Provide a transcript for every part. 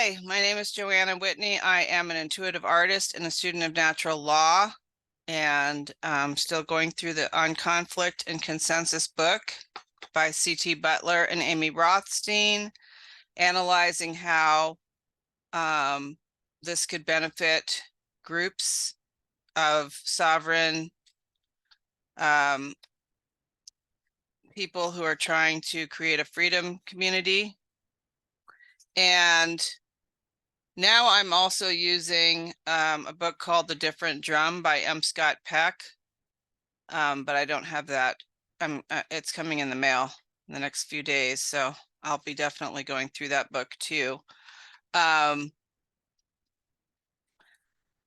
Hi, my name is Joanna Whitney. I am an intuitive artist and a student of natural law, and I'm still going through the On Conflict and Consensus book by C.T. Butler and Amy Rothstein, analyzing how this could benefit groups of sovereign people who are trying to create a freedom community. And now I'm also using a book called The Different Drum by M. Scott Peck, but I don't have that. It's coming in the mail in the next few days, so I'll be definitely going through that book too. And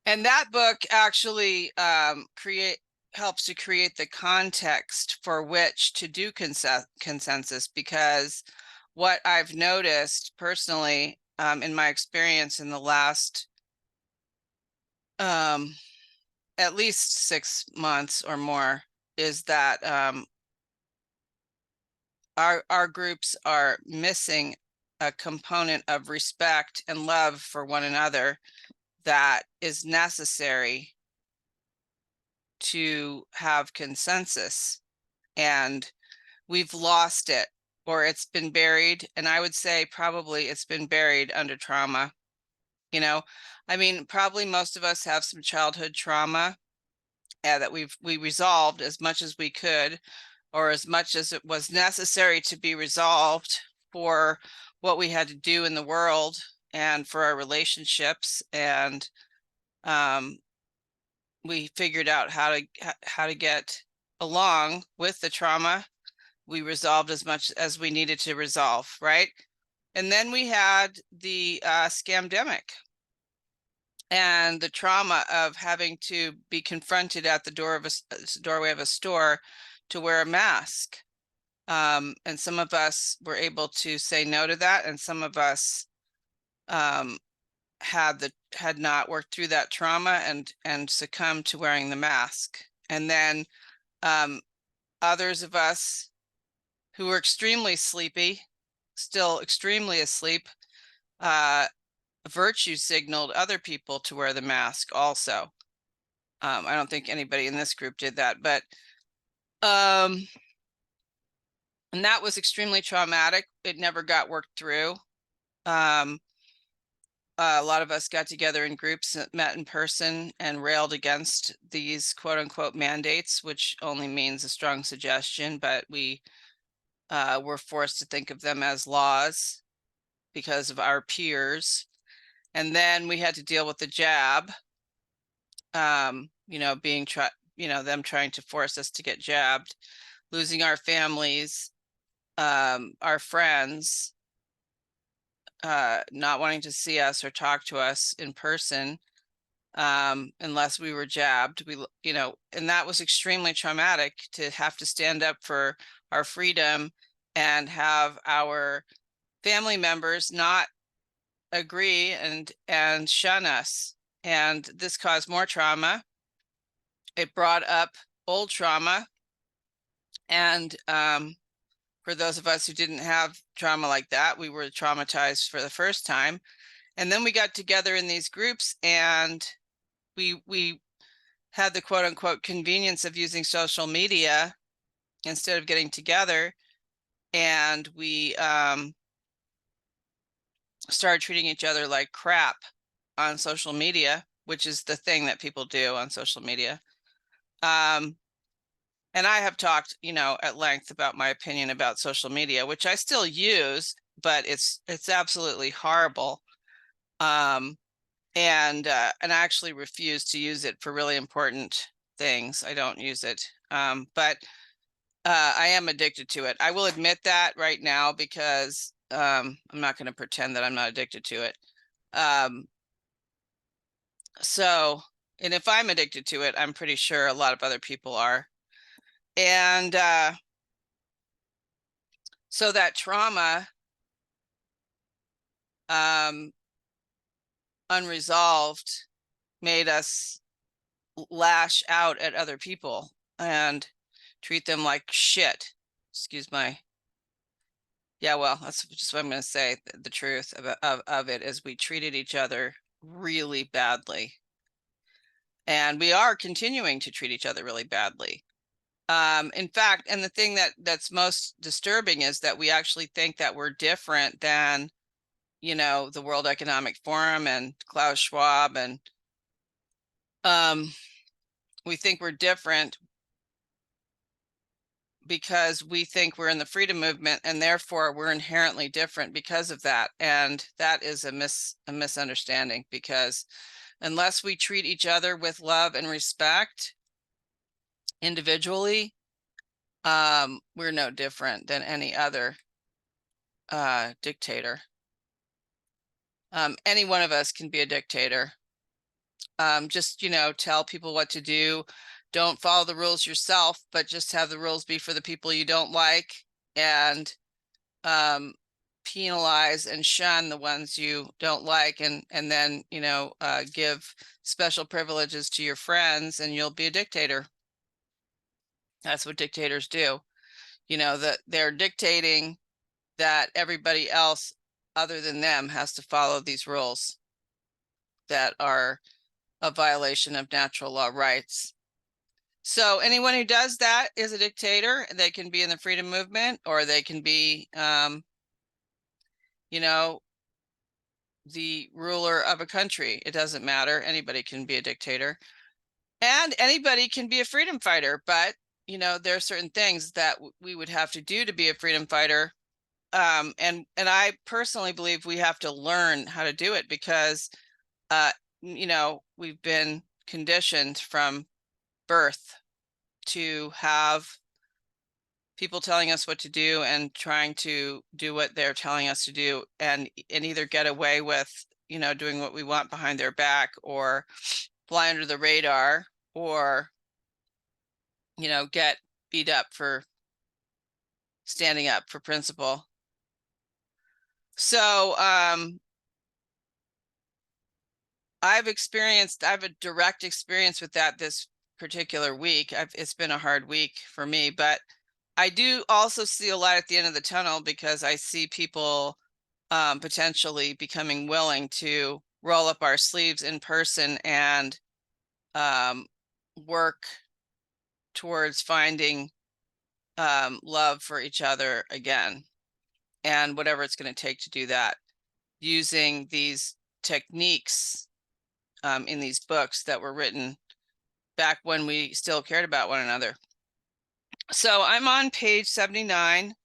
that book actually helps to create the context for which to do consensus, because what I've noticed personally in my experience in the last at least 6 months or more is that our groups are missing a component of respect and love for one another that is necessary to have consensus, and we've lost it, or it's been buried. And I would say probably it's been buried under trauma. You know, I mean, probably most of us have some childhood trauma that we resolved as much as we could, or as much as it was necessary to be resolved for what we had to do in the world and for our relationships. And we figured out how to get along with the trauma. We resolved as much as we needed to resolve, right? And then we had the scamdemic and the trauma of having to be confronted at the doorway of a store to wear a mask. And some of us were able to say no to that, and some of us had not worked through that trauma and succumbed to wearing the mask. And then others of us who were extremely sleepy, still extremely asleep, virtue signaled other people to wear the mask also. I don't think anybody in this group did that, but and that was extremely traumatic. It never got worked through. A lot of us got together in groups, met in person, and railed against these quote unquote mandates, which only means a strong suggestion, but we were forced to think of them as laws because of our peers. And then we had to deal with the jab, you know, them trying to force us to get jabbed, losing our families, our friends, not wanting to see us or talk to us in person unless we were jabbed. And that was extremely traumatic, to have to stand up for our freedom and have our family members not agree and shun us. And this caused more trauma. It brought up old trauma. And for those of us who didn't have trauma like that, we were traumatized for the first time. And then we got together in these groups, and we had the quote unquote convenience of using social media instead of getting together. And we started treating each other like crap on social media, which is the thing that people do on social media. And I have talked, at length about my opinion about social media, which I still use, but it's absolutely horrible. And I actually refuse to use it for really important things. I don't use it. But I am addicted to it. I will admit that right now, because I'm not going to pretend that I'm not addicted to it. And if I'm addicted to it, I'm pretty sure a lot of other people are. And so that trauma, unresolved, made us lash out at other people and treat them like shit. Excuse my Yeah, well, that's just what I'm going to say. The truth of it is we treated each other really badly. And we are continuing to treat each other really badly. In fact, and the thing that's most disturbing is that we actually think that we're different than, you know, the World Economic Forum and Klaus Schwab, and we think we're different because we think we're in the freedom movement, and therefore we're inherently different because of that. And that is a misunderstanding, because unless we treat each other with love and respect individually, we're no different than any other dictator. Any one of us can be a dictator. Just, you know, tell people what to do. Don't follow the rules yourself, but just have the rules be for the people you don't like, and penalize and shun the ones you don't like, and then, you know, give special privileges to your friends, and you'll be a dictator. That's what dictators do. You know, that they're dictating that everybody else other than them has to follow these rules that are a violation of natural law rights. So anyone who does that is a dictator. They can be in the freedom movement, or they can be, you know, the ruler of a country. It doesn't matter. Anybody can be a dictator, and anybody can be a freedom fighter. But, you know, there are certain things that we would have to do to be a freedom fighter. And I personally believe we have to learn how to do it, because, you know, we've been conditioned from birth to have people telling us what to do and trying to do what they're telling us to do, and either get away with, you know, doing what we want behind their back, or fly under the radar, or, you know, get beat up for standing up for principle. So I have a direct experience with that this particular week. It's been a hard week for me, but I do also see a light at the end of the tunnel, because I see people potentially becoming willing to roll up our sleeves in person and work towards finding love for each other again, and whatever it's going to take to do that, using these techniques in these books that were written back when we still cared about one another. So I'm on page 79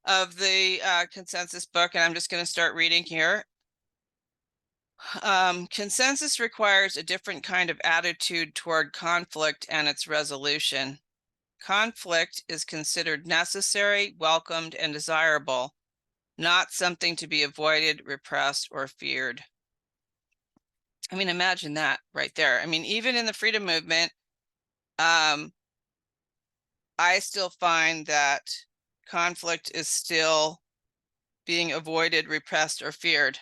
of the consensus book, and I'm just going to start reading here. Consensus requires a different kind of attitude toward conflict and its resolution. Conflict is considered necessary, welcomed, and desirable, not something to be avoided, repressed, or feared. I mean, imagine that right there. I mean, even in the freedom movement, I still find that conflict is still being avoided, repressed, or feared.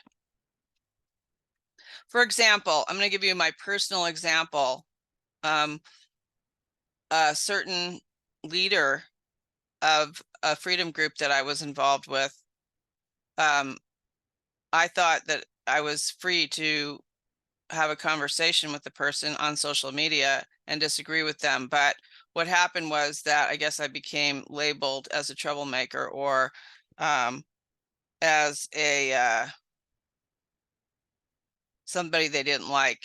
For example, I'm going to give you my personal example. A certain leader of a freedom group that I was involved with, I thought that I was free to have a conversation with the person on social media and disagree with them. But what happened was that I guess I became labeled as a troublemaker, or as a somebody they didn't like.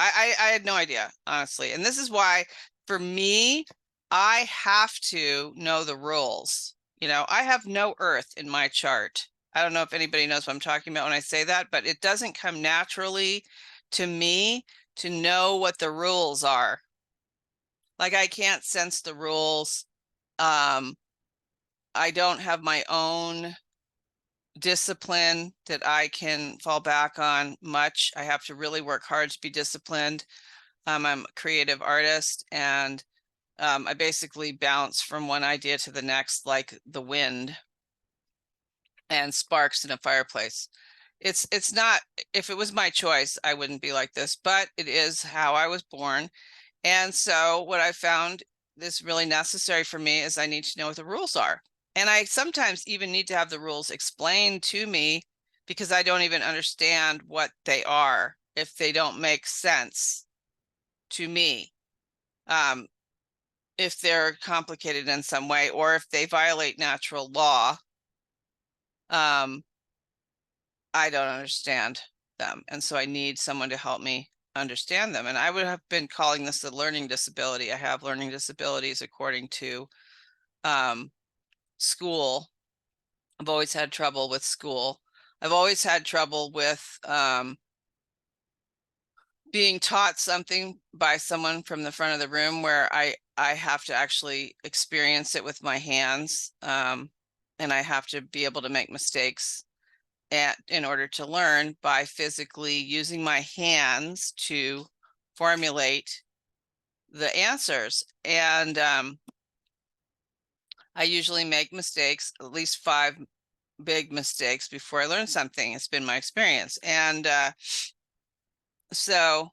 I had no idea, honestly. And this is why, for me, I have to know the rules. You know, I have no earth in my chart. I don't know if anybody knows what I'm talking about when I say that, but it doesn't come naturally to me to know what the rules are. Like, I can't sense the rules. I don't have my own discipline that I can fall back on much. I have to really work hard to be disciplined. I'm a creative artist, and I basically bounce from one idea to the next like the wind and sparks in a fireplace. It's not, if it was my choice, I wouldn't be like this, but it is how I was born. And so what I found is really necessary for me is I need to know what the rules are. And I sometimes even need to have the rules explained to me because I don't even understand what they are if they don't make sense to me. If they're complicated in some way, or if they violate natural law, I don't understand them. And so I need someone to help me understand them. And I would have been calling this a learning disability. I have learning disabilities according to school. I've always had trouble with school. I've always had trouble with being taught something by someone from the front of the room where I have to actually experience it with my hands. And I have to be able to make mistakes in order to learn by physically using my hands to formulate the answers. And I usually make mistakes, at least 5 big mistakes before I learn something. It's been my experience. And so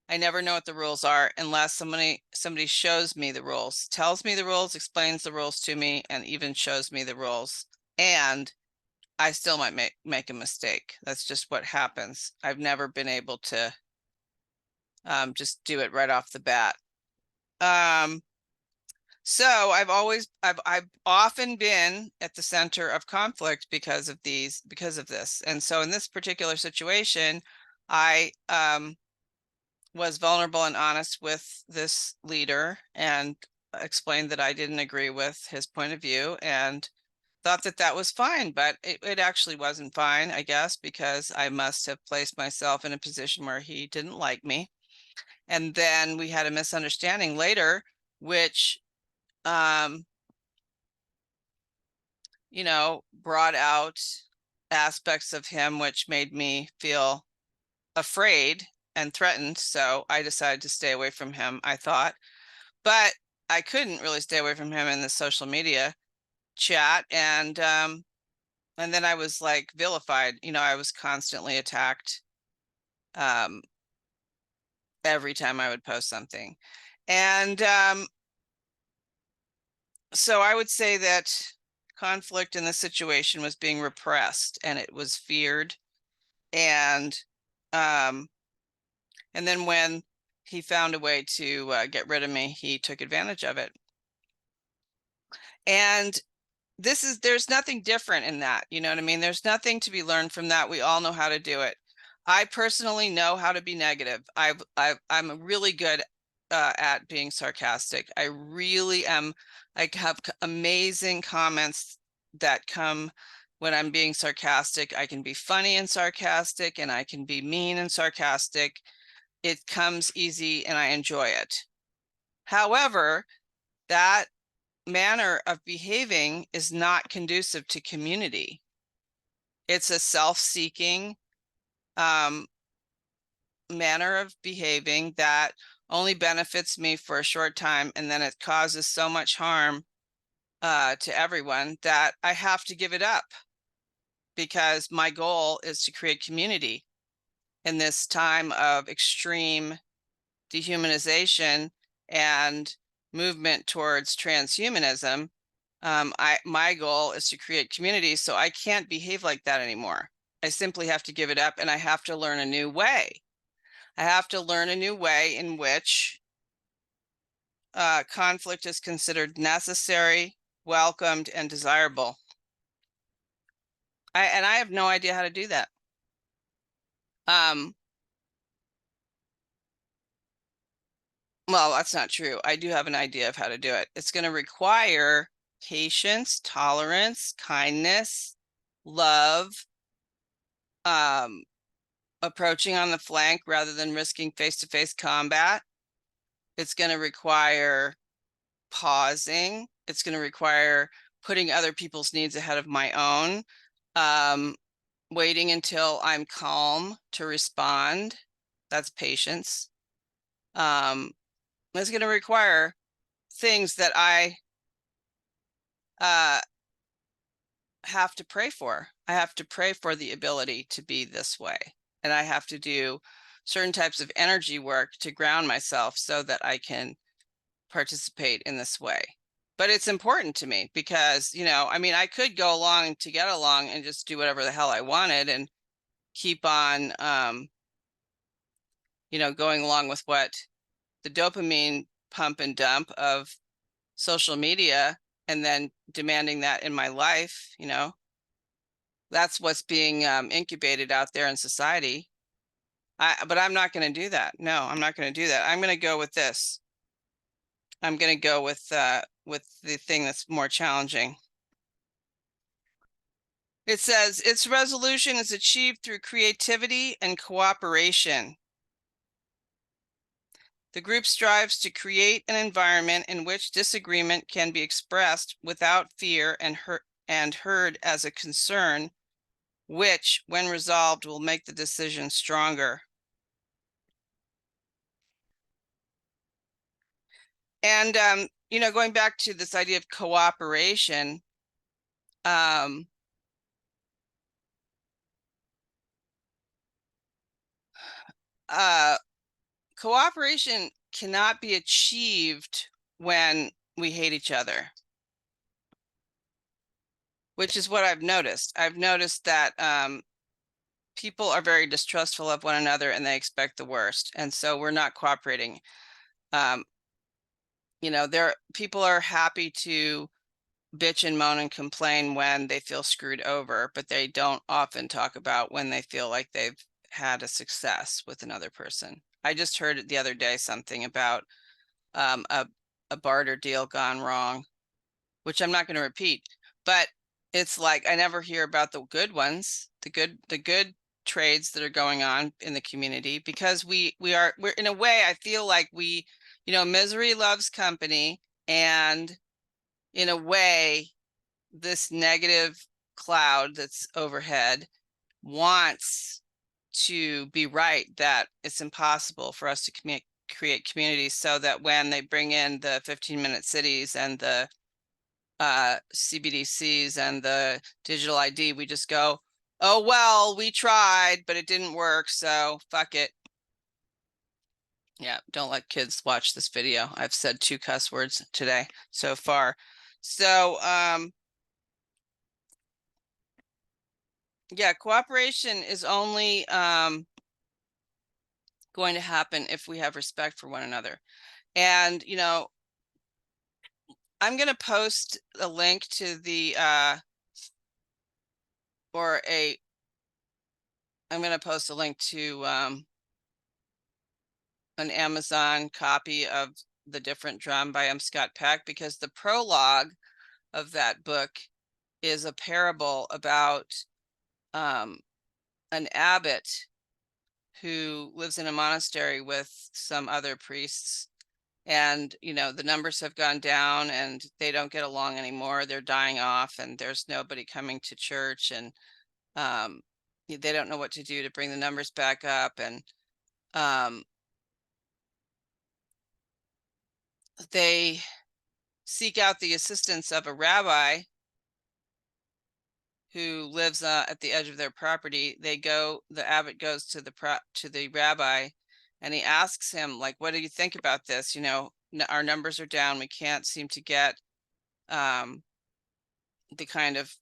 I never know what the rules are unless somebody shows me the rules, tells me the rules, explains the rules to me, and even shows me the rules. And I still might make a mistake. That's just what happens. I've never been able to just do it right off the bat. So I've often been at the center of conflict because of this. And so in this particular situation, I was vulnerable and honest with this leader and explained that I didn't agree with his point of view and thought that that was fine, but it actually wasn't fine, I guess, because I must have placed myself in a position where he didn't like me. And then we had a misunderstanding later, which, you know, brought out aspects of him which made me feel afraid and threatened. So I decided to stay away from him, I thought. But I couldn't really stay away from him in the social media chat. And then I was like vilified. You know, I was constantly attacked every time I would post something. And so I would say that conflict in this situation was being repressed and it was feared. And then when he found a way to get rid of me, he took advantage of it. And there's nothing different in that. You know what I mean? There's nothing to be learned from that. We all know how to do it. I personally know how to be negative. I'm really good at being sarcastic. I really am. I have amazing comments that come when I'm being sarcastic. I can be funny and sarcastic, and I can be mean and sarcastic. It comes easy and I enjoy it. However, that manner of behaving is not conducive to community. It's a self-seeking manner of behaving that only benefits me for a short time, and then it causes so much harm to everyone that I have to give it up because my goal is to create community in this time of extreme dehumanization and movement towards transhumanism. My goal is to create community, so I can't behave like that anymore. I simply have to give it up, and I have to learn a new way. I have to learn a new way in which conflict is considered necessary, welcomed, and desirable. And I have no idea how to do that. Well, that's not true. I do have an idea of how to do it. It's going to require patience, tolerance, kindness, love, approaching on the flank rather than risking face-to-face combat. It's going to require pausing. It's going to require putting other people's needs ahead of my own, waiting until I'm calm to respond. That's patience. It's going to require things that I have to pray for. I have to pray for the ability to be this way. And I have to do certain types of energy work to ground myself so that I can participate in this way. but it's important to me because, you know, I mean, I could go along to get along and just do whatever the hell I wanted and keep on, you know, going along with what the dopamine pump and dump of social media and then demanding that in my life, you know, that's what's being incubated out there in society. But I'm not going to do that. No, I'm not going to do that. I'm going to go with this. I'm going to go with the thing that's more challenging. It says its resolution is achieved through creativity and cooperation. The group strives to create an environment in which disagreement can be expressed without fear and heard as a concern, which, when resolved, will make the decision stronger. And, you know, going back to this idea of cooperation, cooperation cannot be achieved when we hate each other, which is what I've noticed. I've noticed that people are very distrustful of one another and they expect the worst. And so we're not cooperating. You know, people are happy to bitch and moan and complain when they feel screwed over, but they don't often talk about when they feel like they've had a success with another person. I just heard the other day something about a barter deal gone wrong, which I'm not going to repeat, but it's like I never hear about the good ones, the good trades that are going on in the community, because we're in a way, I feel like we, you know, misery loves company, and in a way, this negative cloud that's overhead wants to be right that it's impossible for us to create communities, so that when they bring in the 15-minute cities and the CBDCs and the digital ID, we just go, oh, well, we tried, but it didn't work, so fuck it. Yeah, don't let kids watch this video. I've said 2 cuss words today so far. So, yeah, cooperation is only going to happen if we have respect for one another. And, you know, I'm going to post a link to the, I'm going to post a link to an Amazon copy of The Different Drum by Scott Peck, because the prologue of that book is a parable about an abbot who lives in a monastery with some other priests, and, you know, the numbers have gone down and they don't get along anymore. They're dying off and there's nobody coming to church, and they don't know what to do to bring the numbers back up. And they seek out the assistance of a rabbi who lives at the edge of their property. The abbot goes to the rabbi, and he asks him, like, what do you think about this? You know, our numbers are down. We can't seem to get the kind of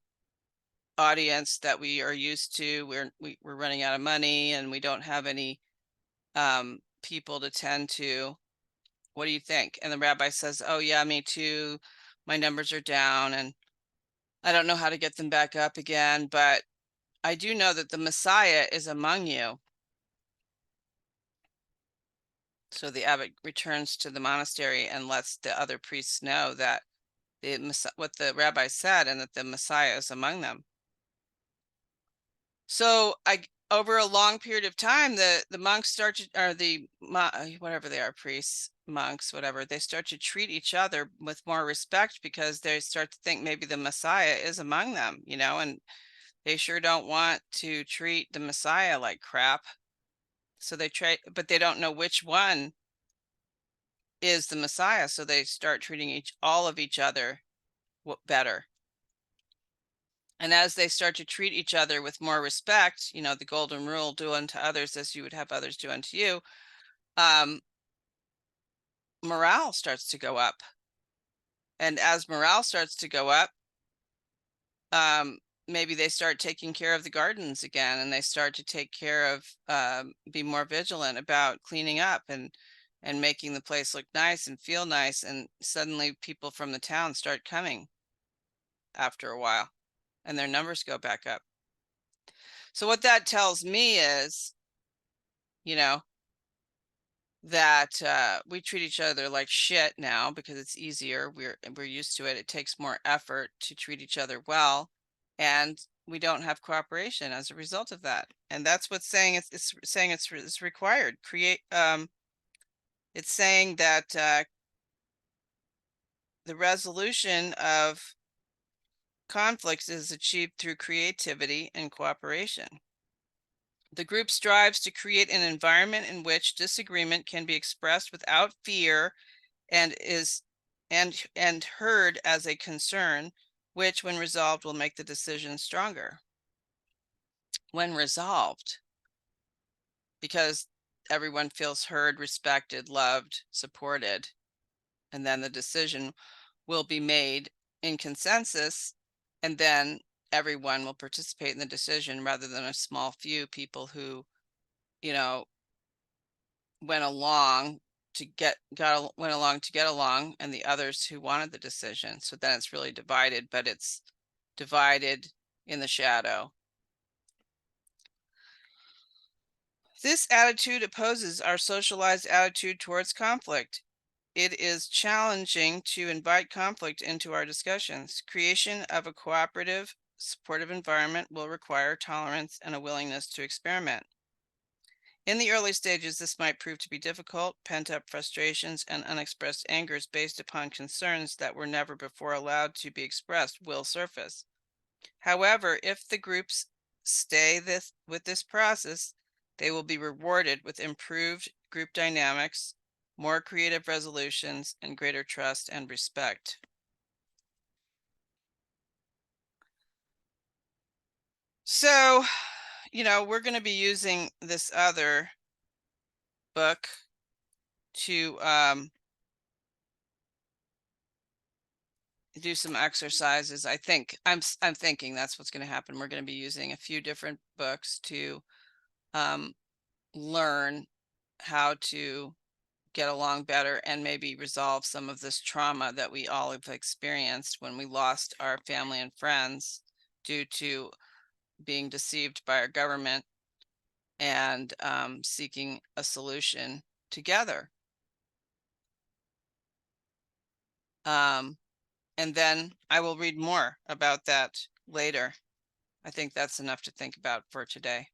audience that we are used to. We're running out of money and we don't have any people to tend to. What do you think? And the rabbi says, oh yeah, me too. My numbers are down and I don't know how to get them back up again, but I do know that the Messiah is among you. So the abbot returns to the monastery and lets the other priests know that what the rabbi said, and that the Messiah is among them. So over a long period of time, the monks start to, or whatever they are, priests, monks, whatever, they start to treat each other with more respect, because they start to think maybe the Messiah is among them, you know, and they sure don't want to treat the Messiah like crap. So they try, but they don't know which one is the Messiah. So they start treating all of each other better. And as they start to treat each other with more respect, you know, the golden rule, do unto others as you would have others do unto you, morale starts to go up. And as morale starts to go up, maybe they start taking care of the gardens again, and they start to take care of, be more vigilant about cleaning up and making the place look nice and feel nice. And suddenly people from the town start coming after a while, and their numbers go back up. So what that tells me is, you know, that we treat each other like shit now because it's easier. We're used to it. It takes more effort to treat each other well, and we don't have cooperation as a result of that. And that's what's saying it's saying it's required. It's saying that the resolution of conflicts is achieved through creativity and cooperation. The group strives to create an environment in which disagreement can be expressed without fear and is and heard as a concern, which when resolved will make the decision stronger. When resolved, because everyone feels heard, respected, loved, supported, and then the decision will be made in consensus, and then everyone will participate in the decision rather than a small few people who, you know, went along to get along, and the others who wanted the decision. So then it's really divided, but it's divided in the shadow. This attitude opposes our socialized attitude towards conflict. It is challenging to invite conflict into our discussions. Creation of a cooperative, supportive environment will require tolerance and a willingness to experiment. In the early stages, this might prove to be difficult. Pent-up frustrations and unexpressed angers based upon concerns that were never before allowed to be expressed will surface. However, if the groups stay with this process, they will be rewarded with improved group dynamics, more creative resolutions, and greater trust and respect. So, we're going to be using this other book to do some exercises. I'm thinking that's what's going to happen. We're going to be using a few different books to learn how to get along better and maybe resolve some of this trauma that we all have experienced when we lost our family and friends due to being deceived by our government and seeking a solution together. And then I will read more about that later. I think that's enough to think about for today.